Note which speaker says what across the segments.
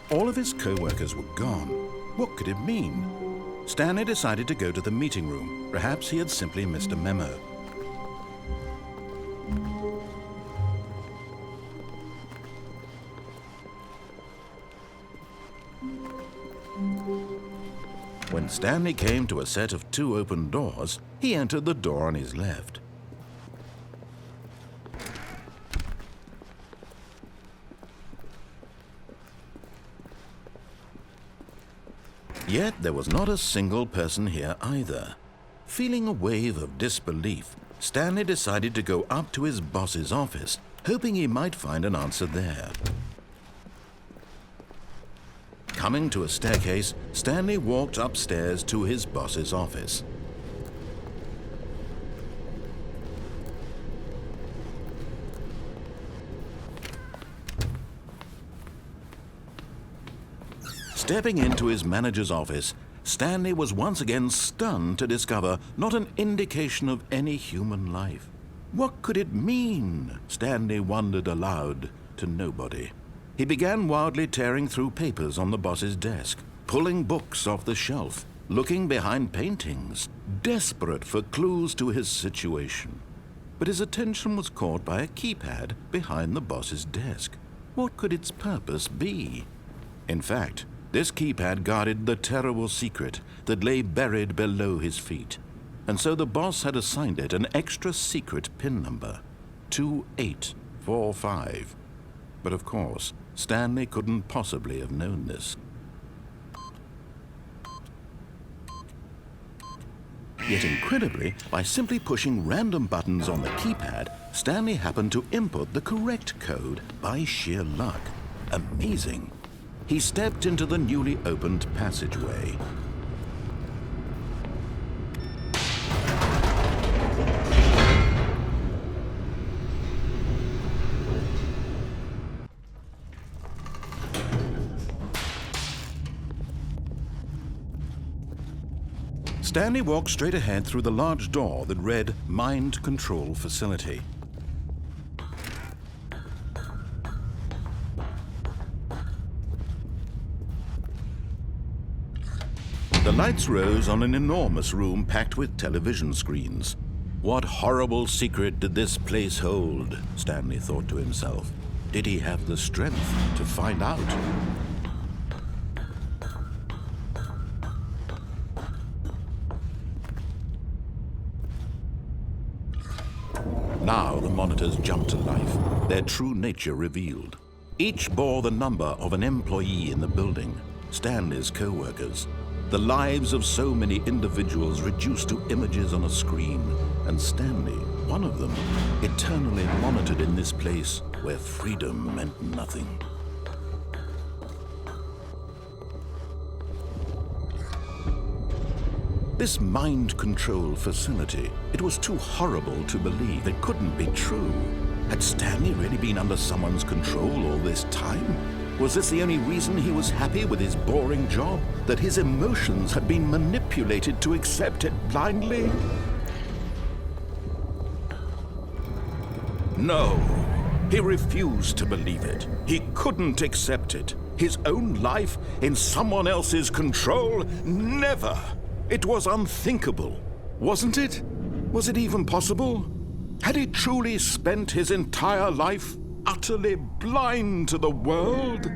Speaker 1: All of his co-workers were gone. What could it mean? Stanley decided to go to the meeting room. Perhaps he had simply missed a memo. When Stanley came to a set of 2 open doors, he entered the door on his left. Yet there was not a single person here either. Feeling a wave of disbelief, Stanley decided to go up to his boss's office, hoping he might find an answer there. Coming to a staircase, Stanley walked upstairs to his boss's office. Stepping into his manager's office, Stanley was once again stunned to discover not an indication of any human life. What could it mean? Stanley wondered aloud to nobody. He began wildly tearing through papers on the boss's desk, pulling books off the shelf, looking behind paintings, desperate for clues to his situation. But his attention was caught by a keypad behind the boss's desk. What could its purpose be? In fact, this keypad guarded the terrible secret that lay buried below his feet. And so the boss had assigned it an extra secret PIN number, 2845. But of course, Stanley couldn't possibly have known this. Yet incredibly, by simply pushing random buttons on the keypad, Stanley happened to input the correct code by sheer luck. Amazing. He stepped into the newly opened passageway. Stanley walked straight ahead through the large door that read Mind Control Facility. The lights rose on an enormous room packed with television screens. What horrible secret did this place hold? Stanley thought to himself. Did he have the strength to find out? Now the monitors jumped to life, their true nature revealed. Each bore the number of an employee in the building, Stanley's co-workers. The lives of so many individuals reduced to images on a screen, and Stanley, one of them, eternally monitored in this place where freedom meant nothing. This mind control facility, it was too horrible to believe. It couldn't be true. Had Stanley really been under someone's control all this time? Was this the only reason he was happy with his boring job? That his emotions had been manipulated to accept it blindly? No, he refused to believe it. He couldn't accept it. His own life in someone else's control? Never! It was unthinkable, wasn't it? Was it even possible? Had he truly spent his entire life utterly blind to the world?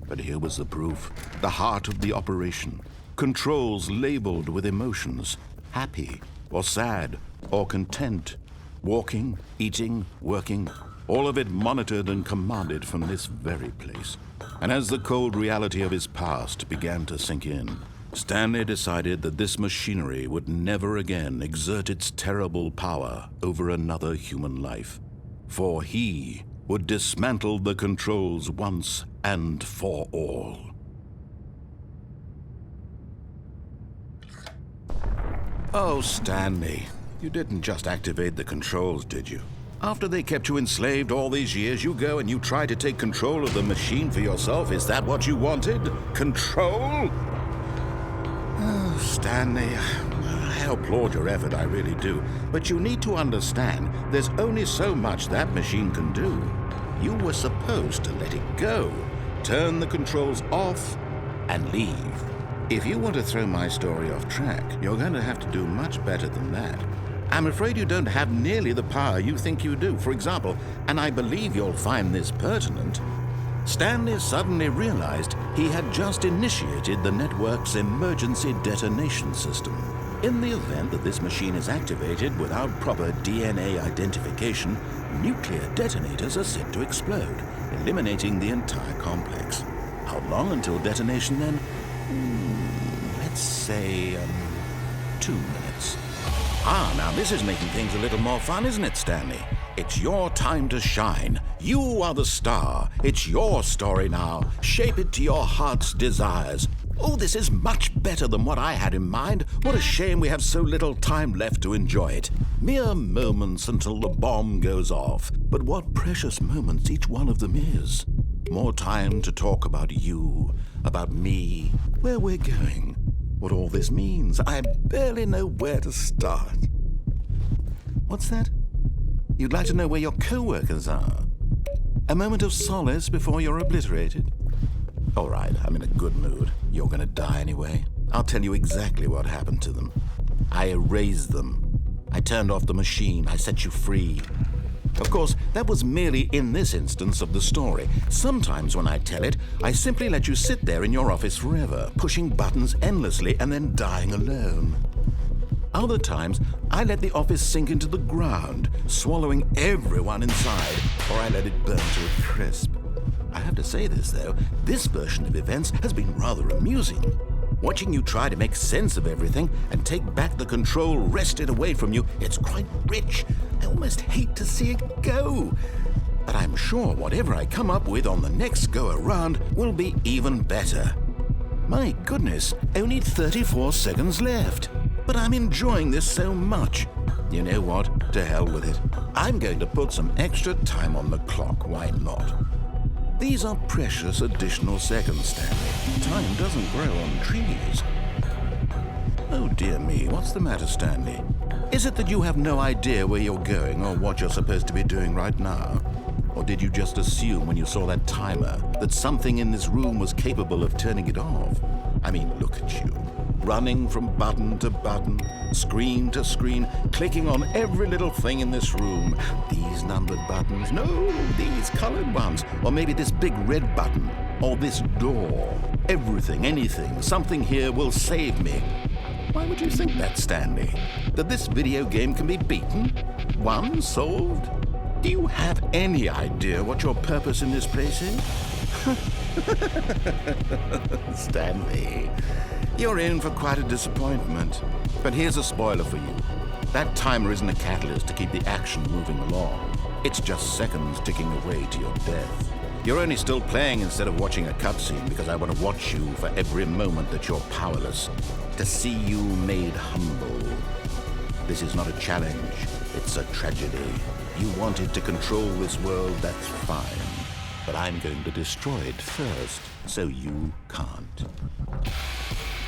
Speaker 1: But here was the proof, the heart of the operation. Controls labeled with emotions, happy or sad or content, walking, eating, working, all of it monitored and commanded from this very place. And as the cold reality of his past began to sink in, Stanley decided that this machinery would never again exert its terrible power over another human life. For he would dismantle the controls once and for all. Oh, Stanley, you didn't just activate the controls, did you? After they kept you enslaved all these years, you go and you try to take control of the machine for yourself. Is that what you wanted? Control? Oh, Stanley, I applaud your effort, I really do. But you need to understand, there's only so much that machine can do. You were supposed to let it go, turn the controls off, and leave. If you want to throw my story off track, you're going to have to do much better than that. I'm afraid you don't have nearly the power you think you do. For example, and I believe you'll find this pertinent, Stanley suddenly realized he had just initiated the network's emergency detonation system. In the event that this machine is activated without proper DNA identification, nuclear detonators are set to explode, eliminating the entire complex. How long until detonation then? Let's say 2 minutes. Now this is making things a little more fun, isn't it, Stanley? It's your time to shine. You are the star. It's your story now. Shape it to your heart's desires. Oh, this is much better than what I had in mind. What a shame we have so little time left to enjoy it. Mere moments until the bomb goes off. But what precious moments each one of them is. More time to talk about you, about me, where we're going, what all this means. I barely know where to start. What's that? You'd like to know where your co-workers are? A moment of solace before you're obliterated? All right, I'm in a good mood. You're going to die anyway. I'll tell you exactly what happened to them. I erased them. I turned off the machine. I set you free. Of course, that was merely in this instance of the story. Sometimes when I tell it, I simply let you sit there in your office forever, pushing buttons endlessly and then dying alone. Other times, I let the office sink into the ground, swallowing everyone inside, or I let it burn to a crisp. I have to say this, though, this version of events has been rather amusing. Watching you try to make sense of everything and take back the control wrested away from you, it's quite rich. I almost hate to see it go. But I'm sure whatever I come up with on the next go-around will be even better. My goodness, only 34 seconds left. But I'm enjoying this so much. You know what? To hell with it. I'm going to put some extra time on the clock. Why not? These are precious additional seconds, Stanley. Time doesn't grow on trees. Oh dear me, what's the matter, Stanley? Is it that you have no idea where you're going or what you're supposed to be doing right now? Or did you just assume when you saw that timer that something in this room was capable of turning it off? I mean, look at you. Running from button to button, screen to screen, clicking on every little thing in this room. These numbered buttons, no, these colored ones, or maybe this big red button, or this door. Everything, anything, something here will save me. Why would you think that, Stanley? That this video game can be beaten? Won? Solved? Do you have any idea what your purpose in this place is? Stanley, you're in for quite a disappointment. But here's a spoiler for you. That timer isn't a catalyst to keep the action moving along. It's just seconds ticking away to your death. You're only still playing instead of watching a cutscene because I want to watch you for every moment that you're powerless, to see you made humble. This is not a challenge, it's a tragedy. You wanted to control this world, that's fine. But I'm going to destroy it first, so you can't.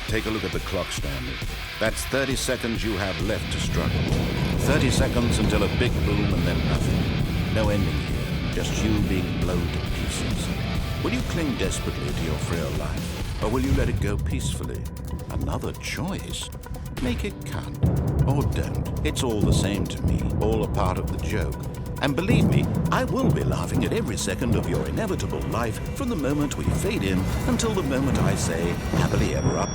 Speaker 1: Take a look at the clock, Stanley. That's 30 seconds you have left to struggle. 30 seconds until a big boom and then nothing. No ending here, just you being blown to pieces. Will you cling desperately to your frail life, or will you let it go peacefully? Another choice. Make it count, or don't. It's all the same to me, all a part of the joke. And believe me, I will be laughing at every second of your inevitable life from the moment we fade in until the moment I say, happily ever up.